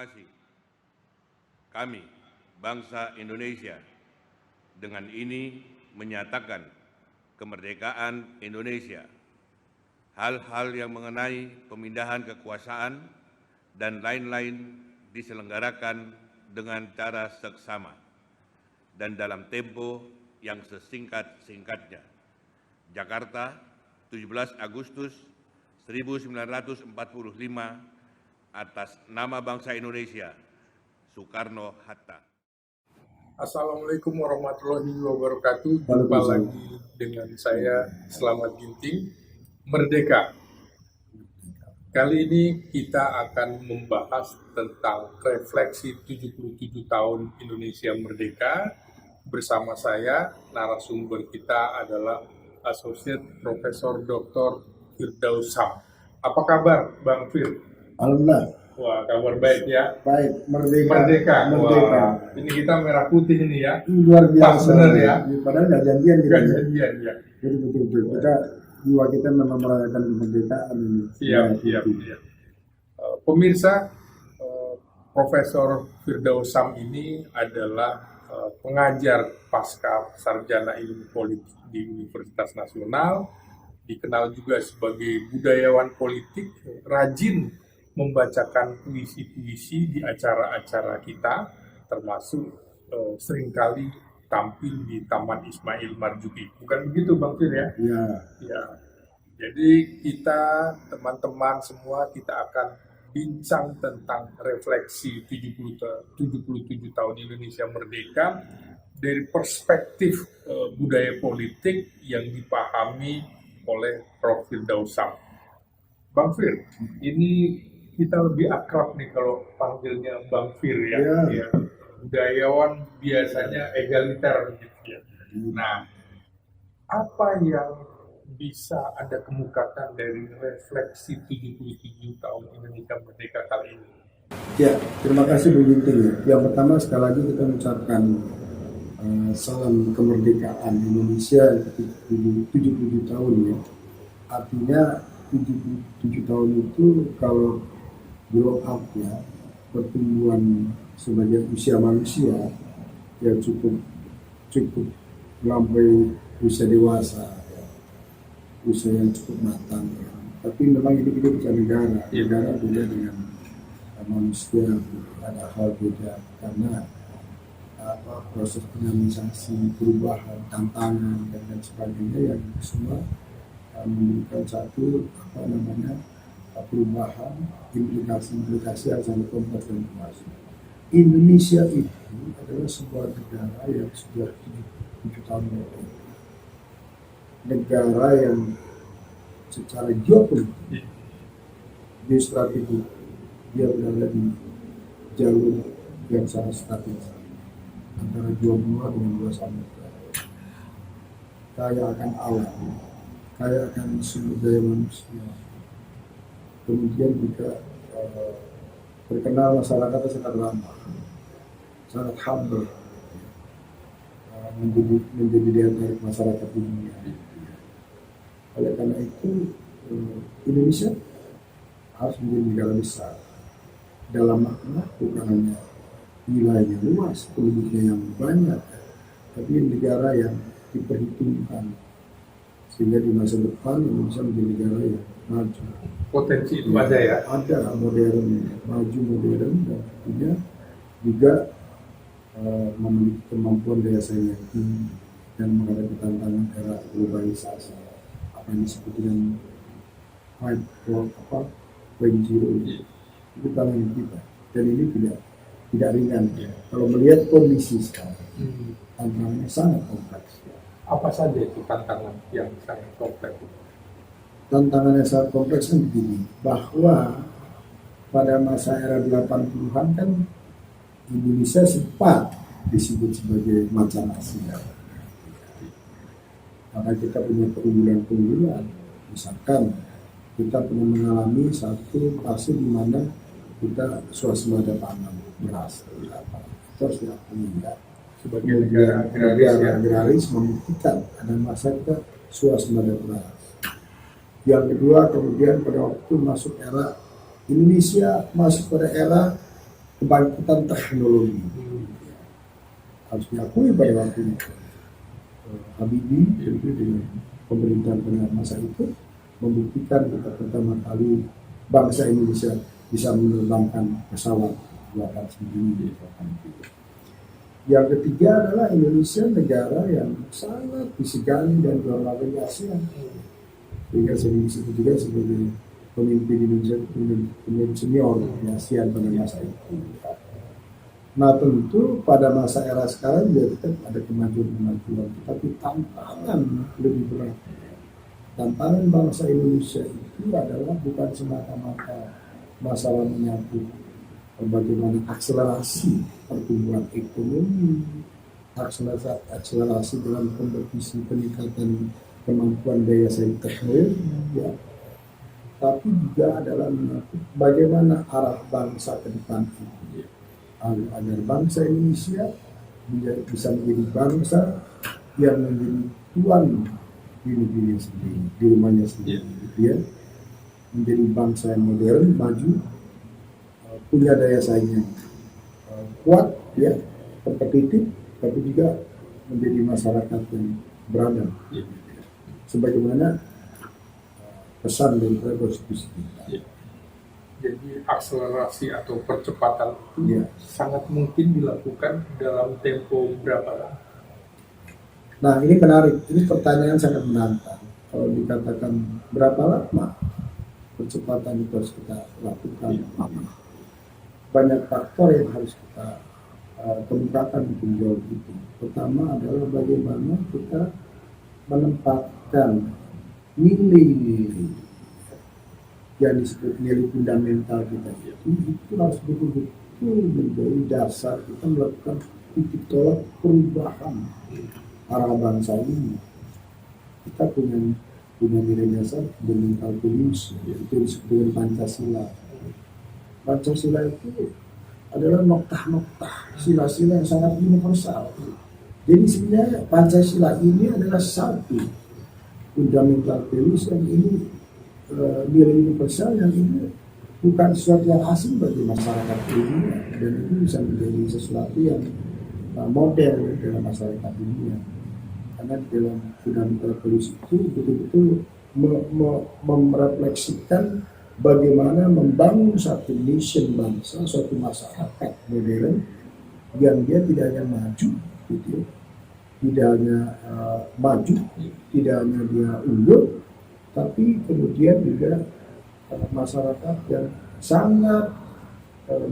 proklamasi kami, bangsa Indonesia, dengan ini menyatakan kemerdekaan Indonesia. Hal-hal yang mengenai pemindahan kekuasaan dan lain-lain diselenggarakan dengan cara seksama dan dalam tempo yang sesingkat-singkatnya. Jakarta, 17 Agustus 1945, atas nama bangsa Indonesia, Soekarno-Hatta. Assalamualaikum warahmatullahi wabarakatuh. Jumpa lagi dengan saya, Selamat Ginting, Merdeka. Kali ini kita akan membahas tentang refleksi 77 tahun Indonesia Merdeka. Bersama saya, narasumber kita adalah Associate Profesor Dr. Firdaus Sam. Apa kabar, Bang Fir? Alhamdulillah. Wah, kabar baik ya. Baik, merdeka. Merdeka. Merdeka. Wah, ini kita merah putih ini ya. Luar biasa. Pas benar ya. Padahal nggak janjian gitu. Nggak janjian ya. Jadi betul-betul kita jiwa kita memang merayakan kemerdekaan ini. Siap. Pemirsa, Profesor Firdaus Sam ini adalah pengajar pasca sarjana ilmu politik di Universitas Nasional, dikenal juga sebagai budayawan politik, rajin membacakan puisi-puisi di acara-acara kita, termasuk seringkali tampil di Taman Ismail Marzuki. Bukan begitu, Bang Fir ya? Ya. Jadi kita, teman-teman semua, kita akan bincang tentang refleksi 77 tahun Indonesia Merdeka dari perspektif budaya politik yang dipahami oleh Prof. Firdaus Sam. Bang Fir, ini kita lebih akrab nih kalau panggilnya Bang Fir ya. Ya. Budayawan biasanya egaliter gitu ya. Nah, apa yang bisa Anda kemukakan dari refleksi 77 tahun Indonesia Merdeka kali ini? Ya, terima kasih Bu Ginting ya. Yang pertama sekali lagi kita mengucapkan salam kemerdekaan Indonesia 77 tahun ya. Artinya 77 tahun itu kalau grow up ya, pertumbuhan sebagai usia manusia ya cukup melampaui usia dewasa ya. Usia yang cukup matang ya. Tapi memang ini kita bicara negara beda dengan manusia, ada hal beda karena proses dinamisasi, perubahan, tantangan dan sebagainya yang semua memberikan satu perubahan, implikasi yang sangat kompleks dan luas. Indonesia itu adalah sebuah negara yang sudah 77 tahun lebih. Negara yang secara geopolitik, geostrategis, dia berada di jalur yang sangat strategis antara dua benua dengan dua samudra. Kaya akan alam, kaya akan sumber daya manusia. Kemudian juga terkenal masyarakatnya sangat ramah, sangat humble, menjadi daya tarik masyarakat dunia. Oleh karena itu Indonesia harus menjadi negara besar dalam makna bukan hanya wilayahnya luas, penduduknya yang banyak, tapi negara yang diperhitungkan sehingga di masa depan Indonesia menjadi negara yang maju. Potensi itu ada ya? Ada, modern, maju modern, dan tentunya juga memiliki kemampuan daya saing yang tinggi dan menghadapi tantangan era globalisasi. Apa yang disebut dengan 5.0 itu tantangan kita, dan ini tidak ringan. Kalau melihat kondisi sekarang, tantangannya sangat kompleks. Apa saja itu tantangan yang sangat kompleks? Tantangan yang sangat kompleks kan begini, bahwa pada masa era 80-an kan Indonesia sempat disebut sebagai macan Asia. Karena kita punya keunggulan-keunggulan, misalkan kita pernah mengalami satu fase di mana kita swasembada pangan beras, itu harus diakui ya. Sebagai negara agraris membuktikan ada masa kita swasembada beras. Yang kedua, kemudian pada waktu masuk era Indonesia masuk pada era kebangkitan teknologi. Harus diakui pada waktu itu Habibie itu dengan pemerintahan pada masa itu membuktikan kita pertama kali bangsa Indonesia bisa menerbangkan pesawat buatan sendiri. Yang ketiga adalah Indonesia negara yang sangat disegani dan dihormati di ASEAN. Sehingga saya disebut juga sebagai pemimpin Indonesia, pemimpin senior di ASEAN pada masa itu. Nah tentu pada masa era sekarang juga kita ada kemajuan-kemajuan, tapi tantangan lebih berat. Tantangan bangsa Indonesia itu adalah bukan semata-mata masalah menyangkut bagaimana akselerasi pertumbuhan ekonomi, akselerasi dalam kompetisi peningkatan kemampuan daya saing teknologi, ya. Tapi juga adalah menyangkut bagaimana arah bangsa ke depan ini, agar bangsa Indonesia bisa menjadi bangsa yang menjadi tuan di negerinya sendiri, di rumahnya sendiri, ya. Menjadi bangsa yang modern, maju, punya daya saing yang kuat, ya, kompetitif, tapi juga menjadi masyarakat yang beradab, ya. Sebagaimana pesan dari konstitusi kita. Jadi akselerasi atau percepatan itu sangat mungkin dilakukan dalam tempo berapa lama? Nah ini menarik, ini pertanyaan sangat menantang. Kalau dikatakan berapa lama percepatan itu harus kita lakukan, banyak faktor yang harus kita kemukakan di penjauh itu. Pertama adalah bagaimana kita menempatkan nilai-nilai yang disebut nilai fundamental kita itu harus betul-betul menjadi dasar kita melakukan titik tolak perubahan arah bangsa ini. Kita punya nilai dasar fundamental values, yaitu disebut dengan Pancasila. Pancasila itu adalah noktah-noktah sila-sila yang sangat universal. Jadi sebenarnya Pancasila ini adalah satu fundamental values yang ini nilai universal yang ini bukan sesuatu yang asing bagi masyarakat dunia, dan itu bisa menjadi sesuatu yang model dalam masyarakat dunia, karena di dalam fundamental values itu betul-betul merefleksikan bagaimana membangun satu nation, bangsa, suatu masyarakat modern yang dia tidak hanya maju, gitu, tidak hanya maju, tidak hanya dia unggul, tapi kemudian juga masyarakat yang sangat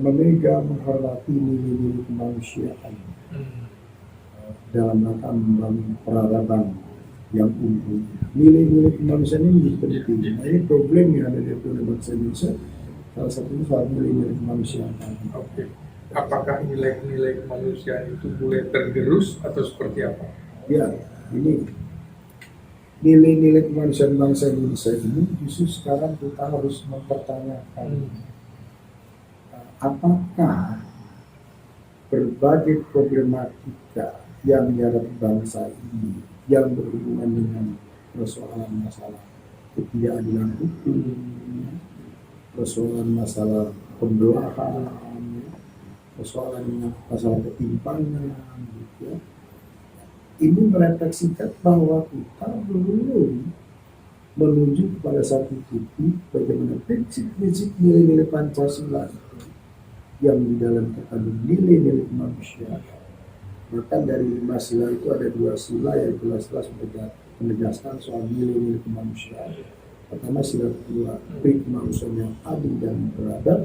memegang, menghormati nilai-nilai kemanusiaan dalam rangka membangun peradaban yang unggul. Nilai-nilai kemanusiaan ini penting. Nah, ini problem yang ada di bangsa Indonesia. Salah satunya soal nilai-nilai kemanusiaan. Oke. Apakah nilai-nilai kemanusiaan itu mulai tergerus atau seperti apa? Ya, ini nilai-nilai kemanusiaan bangsa Indonesia ini justru sekarang kita harus mempertanyakan apakah berbagai problematika yang dihadapi bangsa ini yang berhubungan dengan persoalan masalah ketidakadilan hukum, persoalan masalah pembelahan, persoalan masalah ketimpangan, gitu ya. Ini merefleksikan bahwa kita belum menuju kepada satu titik bagaimana prinsip-prinsip nilai-nilai Pancasila itu yang di dalam terkandung nilai-nilai kemanusiaan. Bahkan dari 5 sila itu ada 2 sila yang jelas-jelas menegaskan soal nilai-nilai kemanusiaan. Pertama sila kedua, kemanusiaan yang adil dan beradab.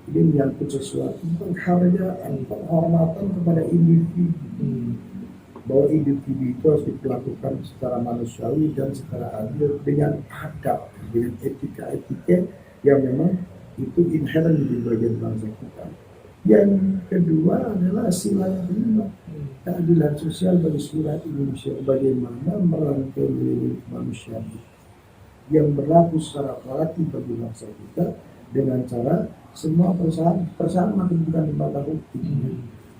Ini menyangkut sesuatu penghargaan, penghormatan kepada individu. Bahwa individu itu harus diperlakukan secara manusiawi dan secara adil dengan adab, dengan etika-etika yang memang itu inherent di bagian bangsa kita. Yang kedua adalah sila yang kelima, keadilan sosial bagi seluruh Indonesia. Bagaimana merangkai nilai kemanusiaan itu yang berlaku secara praktis bagi bangsa kita dengan cara semua perusahaan bersama kedudukan di mata hukum.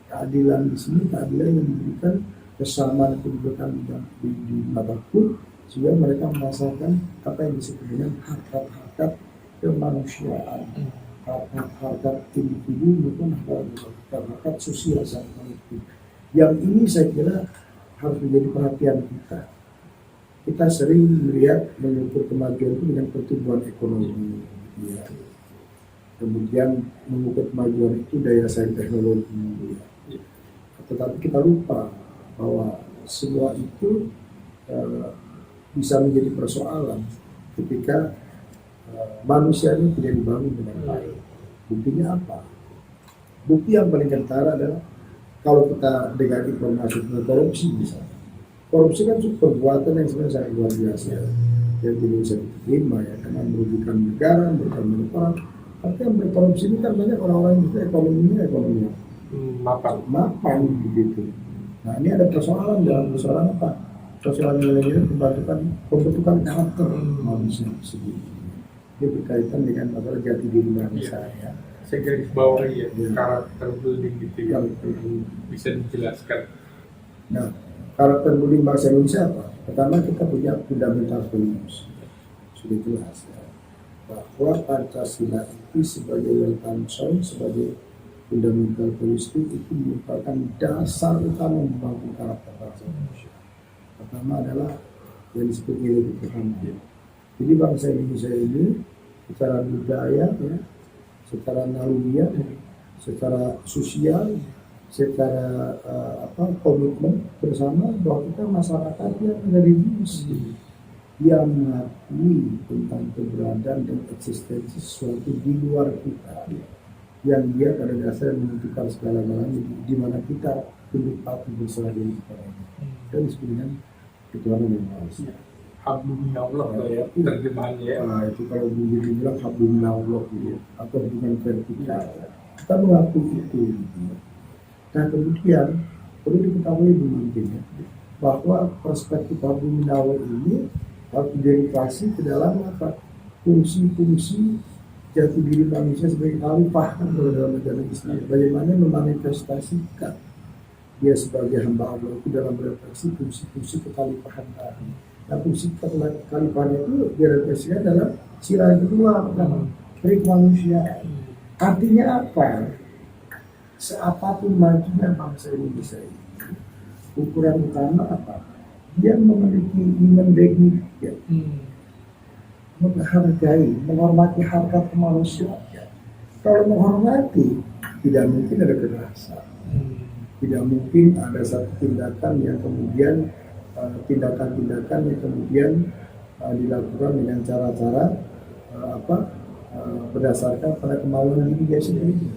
Keadilan di sini keadilan yang diberikan kesamaan kedudukan di mata hukum sehingga mereka merasakan apa yang disebut dengan hak-hak kemanusiaan. hak individu maupun hak sosial secara kolektif. Yang ini saya kira harus menjadi perhatian kita. Kita sering melihat mengukur kemajuan itu dengan pertumbuhan ekonomi, ya. Kemudian mengukur kemajuan itu daya saing teknologi, ya. Tetapi kita lupa bahwa semua itu bisa menjadi persoalan ketika manusia ini tidak dibangun dengan baik. Buktinya apa? Bukti yang paling kentara adalah kalau kita dengar informasi tentang korupsi misalnya. Korupsi kan suatu perbuatan yang sebenarnya sangat luar biasa, yang tidak bisa diterima, ya, karena merugikan negara, merugikan orang. Tapi yang berkorupsi ini kan banyak orang-orang yang itu ekonominya mapan begitu. Nah ini ada persoalan dalam persoalan apa? Persoalan nilai-nilai pembentukan karakter manusia tersebut. Dia berkaitan dengan masalah jati diri manusia. Ya. Saya garis bawahi ya, karakter building gitu ya, bisa dijelaskan. Nah, karakter building bangsa Indonesia apa? Pertama kita punya fundamental values. Sudah jelas ya. Bahwa Pancasila itu sebagai welcome song, sebagai fundamental values itu merupakan dasar utama membangun karakter bangsa Indonesia. Pertama adalah yang disebut nilai keberagaman. Jadi bangsa Indonesia ini secara budaya, ya, secara naluriah, secara sosial, secara komitmen bersama bahwa kita masyarakat yang religius, yang mengakui tentang keberadaan dan eksistensi sesuatu di luar kita, yang dia pada dasarnya menentukan segala-galanya, di mana kita tunduk patuh berserah diri kepadanya. Dan disebut dengan ketuhanan yang Maha Esa. Hablum minallah ya, terjemahannya ya. Nah, itu kalau dibilang hablum minallah gitu, atau hubungan vertikal. Kita mengakui itu. Gitu. Nah kemudian perlu diketahui mungkin ya, bahwa perspektif hablum minallah ini harus didedikasi ke dalam apa? Fungsi-fungsi jati diri manusia sebagai khalifah dalam negara Islam. Bagaimana memanifestasikan dia sebagai hamba Allah itu dalam refleksi fungsi-fungsi kekhalifahan tadi. Nah, fungsi kekhalifahan itu direfleksikan dalam sila yang kedua, trik manusia. Artinya apa? Seapapun majunya bangsa Indonesia ini, ukuran utama apa? Dia memiliki iman dignity, menghargai, menghormati harkat kemanusiaan. Kalau menghormati, tidak mungkin ada kekerasan. Tidak mungkin ada satu tindakan yang kemudian tindakan-tindakan yang kemudian dilakukan dengan cara-cara berdasarkan pada kemauan diri dia sendiri,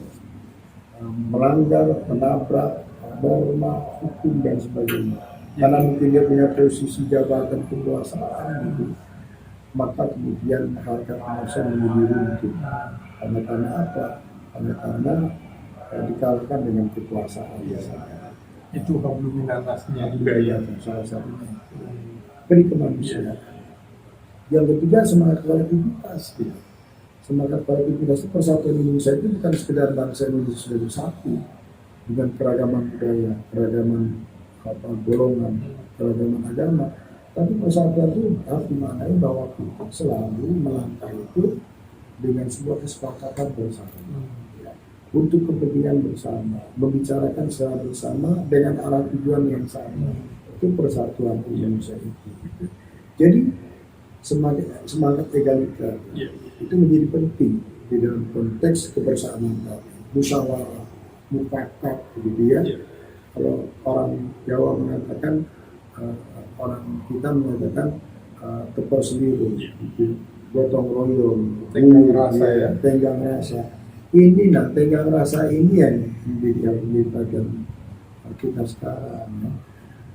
melanggar, menabrak norma hukum dan sebagainya. Karena mungkin dia punya posisi jabatan kekuasaan gitu, maka kemudian harkat manusia menjadi runtuh. Karena apa? Karena dikalahkan dengan kekuasaan. Itu hablum minannasnya juga ya, salah satunya. Beri kemanusiaan. Yang ketiga semangat kolektivitas. Semangat kolektivitas itu persatuan Indonesia itu bukan sekedar bangsa Indonesia sudah bersatu dengan keragaman budaya, keragaman golongan, keragaman agama. Tapi persatuan itu harus dimaknai bahwa kita selalu melangkah itu dengan sebuah kesepakatan bersama. Untuk kepentingan bersama, membicarakan secara bersama dengan arah tujuan yang sama. Itu persatuan Indonesia itu. Jadi semangat egaliter itu menjadi penting di dalam konteks kebersamaan tadi, musyawarah, mufakat, begitu ya. Kalau orang Jawa mengatakan, orang kita mengatakan tepar sendiri, gotong royong, tenggang rasa ya, tenggang rasa. Ini tenggang rasa ini yang menjadi bagian kita sekarang. Ya.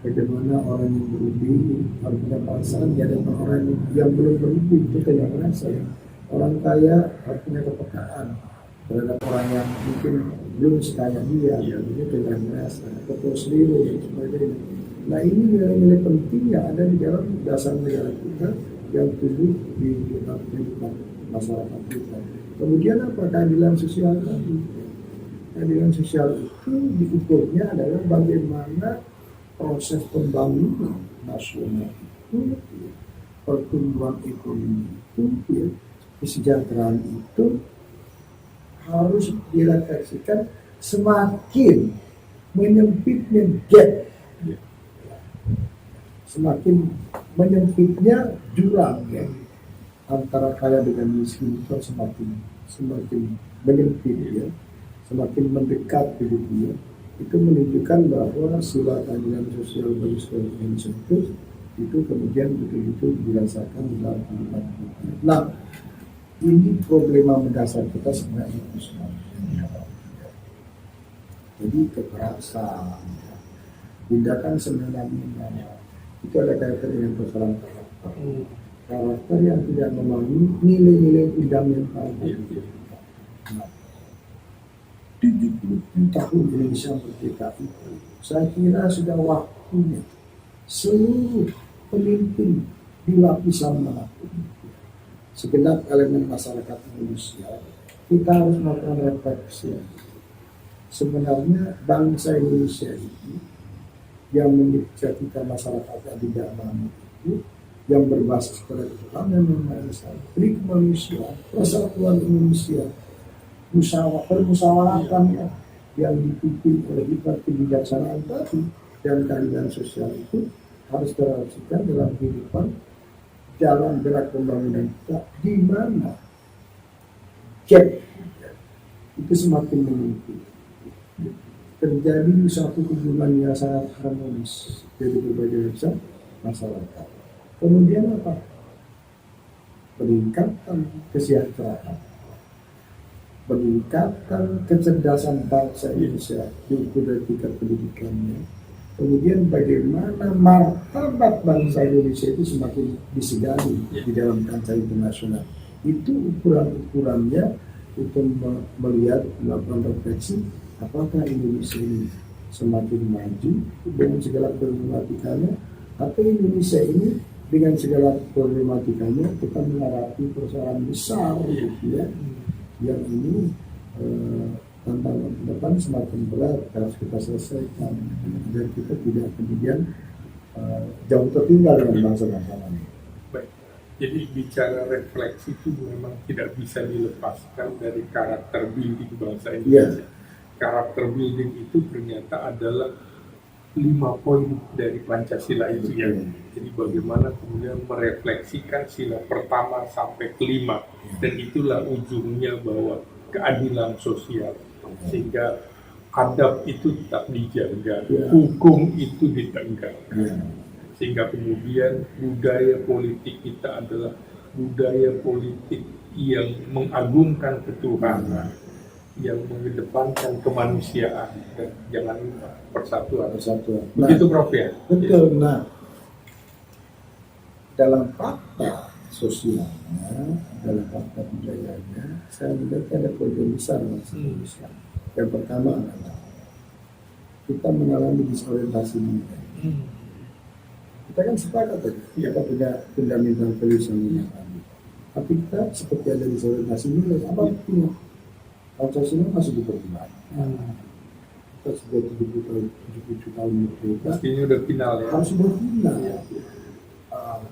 Bagaimana orang yang berlebih harus punya perasaan di hadapan orang yang belum berlebih, itu tenggang rasa. Ya. Orang kaya harus punya kepekaan terhadap orang yang mungkin belum sekaya dia, itu tenggang rasa. Betul sendiri dan sebagainya. Nah ini nilai-nilai penting yang ada di dalam dasar negara kita yang tumbuh di masyarakat kita. Kemudian apa? Keadilan sosial tadi. Keadilan sosial itu diukurnya adalah bagaimana proses pembangunan nasional itu, pertumbuhan ekonomi itu, kesejahteraan itu harus direfleksikan, semakin menyempitnya gap, semakin menyempitnya jurang ya antara kaya dengan miskin itu semakin menyempit ya, semakin mendekat begitu ya. Itu menunjukkan bahwa sila keadilan sosial bagi seluruh Indonesia itu kemudian betul-betul dirasakan dalam kehidupan kita. Nah, ini problema mendasar kita sebenarnya itu semua. Jadi kekerasan, tindakan semena-mena itu ada kaitan dengan persoalan karakter yang tidak memenuhi nilai-nilai fundamental. Nah, 70 tahun Indonesia merdeka itu, saya kira sudah waktunya seluruh pemimpin di lapisan manapun, segenap elemen masyarakat Indonesia, kita harus melakukan refleksi. Sebenarnya bangsa Indonesia ini yang menjadikan masyarakat tidak aman itu, yang berbasis pada Tuhan yang Maha Esa, pri kemanusiaan, persatuan Indonesia, permusyawaratan yang dipimpin oleh hikmat kebijaksanaan tadi dan keadilan sosial itu harus terapkan dalam kehidupan dalam gerak pembangunan kita, di mana gap itu semakin meningkat. Terjadi satu hubungan yang sangat harmonis dari berbagai macam masyarakat. Kemudian apa? Peningkatan kesejahteraan, peningkatan kecerdasan bangsa Indonesia diukur dari tingkat pendidikannya. Kemudian bagaimana martabat bangsa Indonesia itu semakin disegani di dalam kancah internasional. Itu ukuran-ukurannya untuk melihat, melakukan refleksi apakah Indonesia ini semakin maju dengan segala problematikanya, atau Indonesia ini dengan segala problematikanya kita menghadapi persoalan besar gitu ya, yang ini tantangan ke depan semakin berat harus kita selesaikan dan kita tidak kemudian jauh tertinggal dengan bangsa-bangsa lain. Baik, jadi bicara refleksi itu memang tidak bisa dilepaskan dari karakter building bangsa Indonesia. Karakter building itu ternyata adalah 5 poin dari Pancasila itu ya. Jadi bagaimana kemudian merefleksikan sila pertama sampai kelima, dan itulah ujungnya bahwa keadilan sosial, sehingga adab itu tetap dijaga, hukum itu ditegakkan, sehingga kemudian budaya politik kita adalah budaya politik yang mengagungkan ketuhanan, yang mengedepankan kemanusiaan dan jangan lupa persatuan. Begitu Prof ya? Betul. Nah, dalam fakta sosialnya, dalam fakta budayanya, saya melihat ada problem besar bangsa Indonesia. Yang pertama adalah kita mengalami disorientasi nilai. Kita kan sepakat tadi, kita punya fundamental values yang tadi. Tapi kita seperti ada disorientasi nilai. Apa itu? Pancasila masih dipergunakan. Kita sudah 70 tahun merdeka. Pastinya udah final ya. Harus sudah final.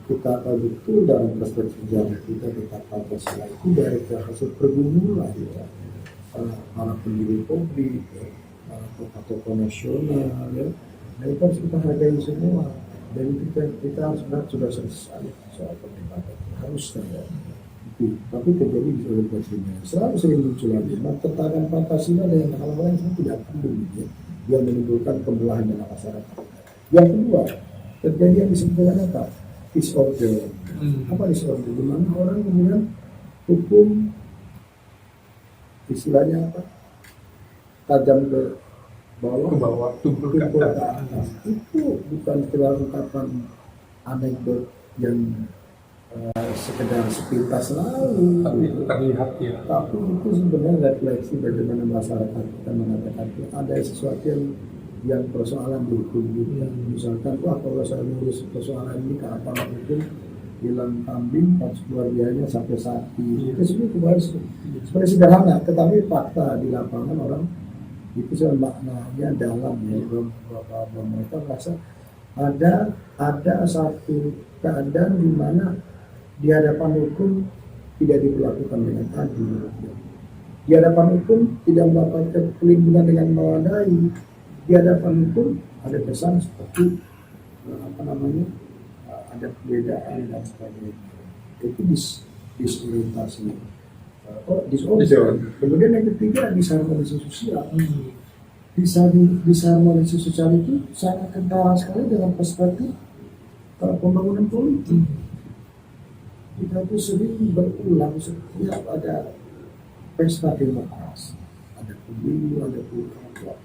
Kita tahu betul dalam perspektif sejarah kita tentang Pancasila itu dari hasil pergumulan ya. Para pendiri publik, para tokoh-tokoh nasional ya. Nah itu harus kita hargai semua. Dan kita harus benar sudah selesai soal perdebatan. Harus ya. Tapi terjadi di seluruh Pancasila. Selalu sering muncul lagi. Tentangan Pancasila dengan hal-hal yang tidak perlu ya, yang menimbulkan pembelahan dalam masyarakat. Yang kedua, terjadi yang disebut dengan apa? Disorder. Apa disorder? Di mana orang kemudian hukum istilahnya apa? Tajam ke bawah, tumpul ke atas. Itu bukan sekedar ungkapan anekdot yang sekedar sepintas lalu, tapi terlihat ya. Tapi itu sebenarnya refleksi bagaimana masyarakat kita mengatakan ada sesuatu yang persoalan di hukum kita. Misalkan, kalau saya ngurus persoalan ini keapalan hukum, hilang kambing, harus luar biayanya sampai sapi. Itu sebenarnya sebenarnya sederhana, tetapi fakta di lapangan orang itu maknanya dalam ya. Bahwa mereka merasa ada satu keadaan di mana di hadapan hukum tidak diperlakukan dengan adil. di hadapan hukum tidak mendapatkan perlindungan dengan memadai, di hadapan hukum ada kesan seperti ada perbedaan dan sebagainya. Itu disorientasi. Disorder. Kemudian yang ketiga disharmonisasi sosial. Disharmonisasi sosial itu sangat kentara sekali dalam perspektif pembangunan politik. Kita itu sering berulang setiap ada pesta demokrasi, ada pemilu, ada pilkada.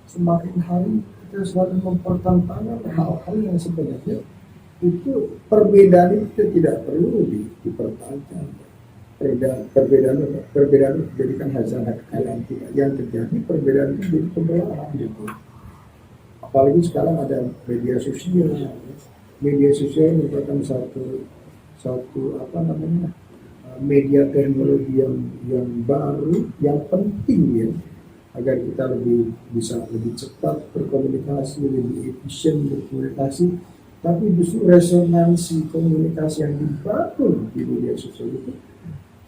Semakin hari kita selalu mempertanyakan hal-hal yang sebenarnya itu perbedaan itu tidak perlu dipertanyakan. Perbedaan dijadikan hazanah kekayaan kita. Yang terjadi perbedaan itu jadi pembelahan gitu. Apalagi sekarang ada media sosial. Media sosial merupakan satu media teknologi yang baru, yang penting ya, agar kita bisa lebih cepat berkomunikasi, lebih efisien berkomunikasi. Tapi justru resonansi komunikasi yang dibangun di media sosial itu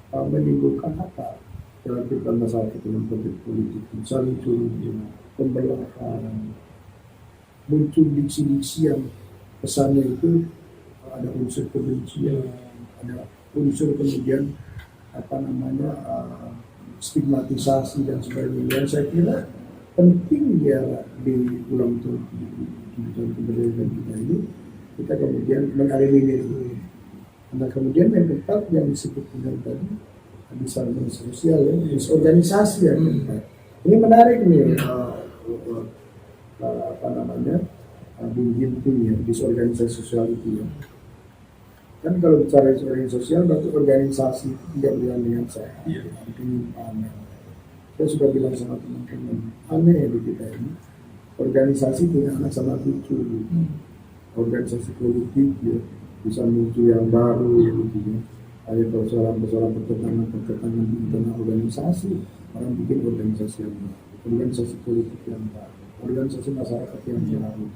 menimbulkan apa? Dalam masalah dalam konteks politik, saling curiga, pembelahan, muncul diksi-diksi yang pesannya itu ada unsur kebencian, ada unsur kemudian stigmatisasi dan sebagainya. Saya kira penting ya di ulang tahun kemerdekaan kita ini kita kemudian mengeliminir itu. Nah kemudian yang keempat yang disebut dengan tadi disharmonisasi sosial ya, disorganisasi yang keempat. Ini menarik nih bunyi disorganisasi sosial itu ya. Kan kalau bicara organisasi sosial berarti organisasi tidak berjalan dengan sehat. Penyimpangan. Saya sudah bilang sama teman-teman, aneh di kita ini. Organisasi punya anak sama cucu. Organisasi politik ya, bisa muncul yang baru gitu ya. Ada persoalan pertentangan di internal organisasi, orang bikin organisasi yang baru, organisasi politik yang baru, organisasi masyarakat yang baru.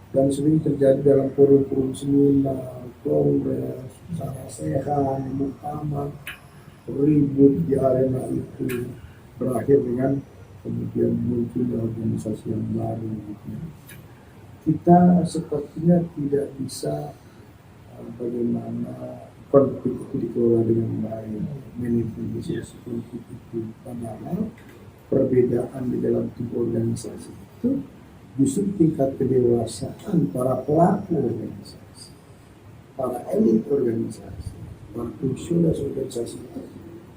Dan sering terjadi dalam forum-forum seminar, kongres, sasehan, muktamar, ribut di arena itu berakhir dengan kemudian munculnya organisasi yang baru. Gitu. Kita sepertinya tidak bisa bagaimana konflik itu dikelola dengan baik, manajemen politik itu. Padahal perbedaan di dalam tubuh organisasi itu justru tingkat kedewasaan para pelaku organisasi, para elit organisasi, para fungsionaris organisasi itu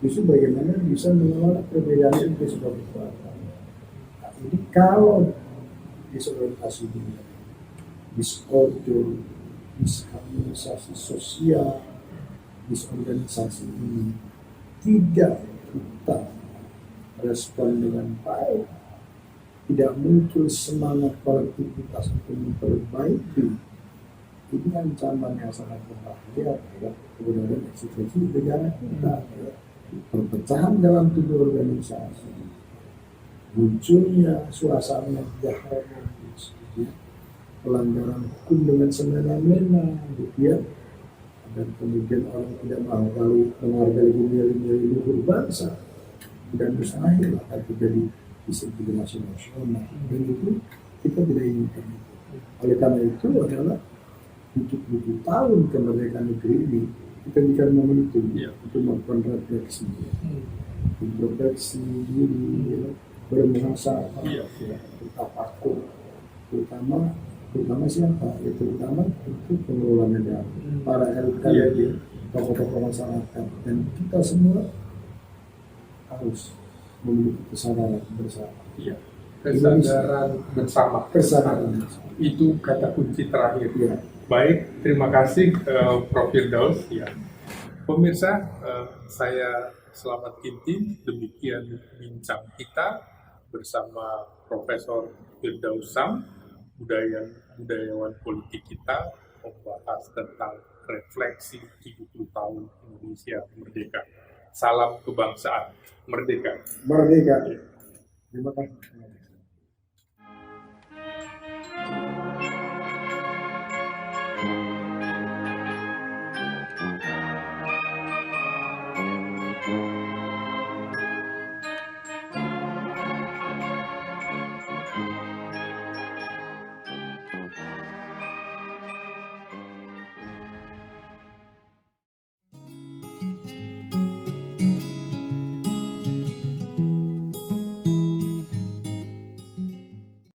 justru bagaimana bisa mengelola perbedaan itu sebagai kekuatan. Nah, ini kalau disorientasi dengan disorder, disharmonisasi sosial, disorganisasi ini tidak kita respon dengan baik, tidak muncul semangat kolektivitas untuk memperbaiki, ini ancaman yang sangat berbahaya terhadap keberadaan eksistensi negara kita. Perpecahan dalam tubuh organisasi, munculnya suasana yang tidak harmonis, pelanggaran hukum dengan semena-mena, ya, dan kemudian orang tidak menghargai nilai-nilai luhur bangsa, dan mustahil akan terjadi disintegrasi nasional, dan itu kita tidak inginkan. Oleh karena itu adalah 70 tahun kemerdekaan negeri ini kita berikan momen itu untuk melakukan refleksi, introspeksi diri, bermuhasabah, bertafakur, terutama siapa? Ya, terutama itu pengelola negara, para elit, tokoh-tokoh masyarakat, dan kita semua harus memiliki kesadaran bersama. Kesadaran bersama. Kesadaran Itu kata kunci terakhir. ya. Baik, terima kasih Prof. Firdaus. Ya. Pemirsa, saya Selamat Ginting. Demikian bincang kita bersama Profesor Firdaus Sam, budayawan politik kita, membahas tentang refleksi 70 tahun Indonesia Merdeka. Salam kebangsaan, merdeka. Merdeka. Terima kasih.